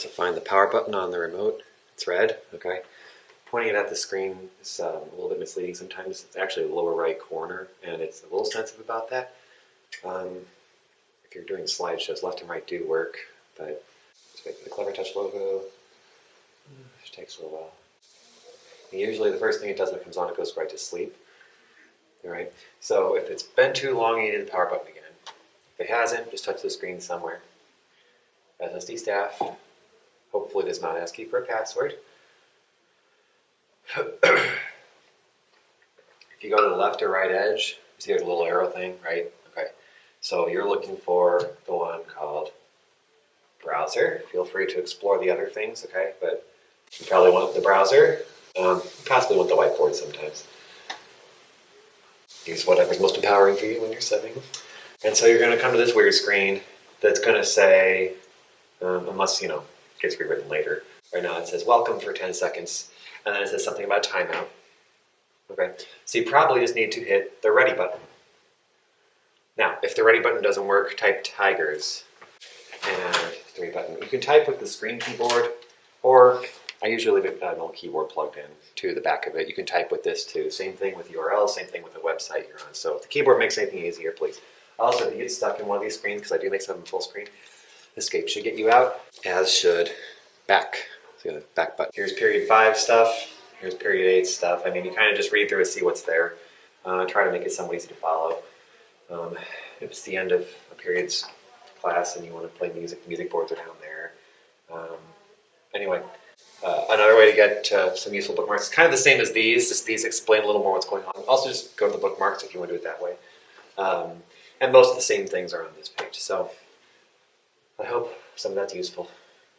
to find the power button on the remote. It's red, okay? Pointing it at the screen is a little bit misleading sometimes. It's actually the lower right corner, and it's a little sensitive about that. If you're doing slideshows, left and right do work, but just wait for the Clever Touch logo. It takes a little while. And usually the first thing it does when it comes on, it goes right to sleep. All right. So if it's been too long, you need the power button again. If it hasn't, just touch the screen somewhere. SSD staff hopefully does not ask you for a password. If you go to the left or right edge, you see there's a little arrow thing, right? Okay. So you're looking for the one called browser. Feel free to explore the other things, okay? But you probably want the browser. Possibly want the whiteboard sometimes. Use whatever's most empowering for you when you're subbing. And so you're going to come to this weird screen that's going to say, unless, it gets rewritten later. Right now it says welcome for 10 seconds. And then it says something about timeout. Okay. So you probably just need to hit the ready button. Now, if the ready button doesn't work, type tigers and the ready button. You can type with the screen keyboard, or I usually leave an old keyboard plugged in to the back of it. You can type with this too. Same thing with URLs, same thing with the website you're on. So if the keyboard makes anything easier, please. Also, if you get stuck in one of these screens, because I do make some full screen, escape should get you out, as should back. So the back button. Here's period 5 stuff. Here's period 8 stuff. I mean, you kind of just read through and see what's there. Try to make it somewhat easy to follow. If it's the end of a period's class and you want to play music boards are down there. Anyway, another way to get some useful bookmarks, kind of the same as these, just these explain a little more what's going on. Also just go to the bookmarks if you want to do it that way. And most of the same things are on this page. So I hope some of that's useful.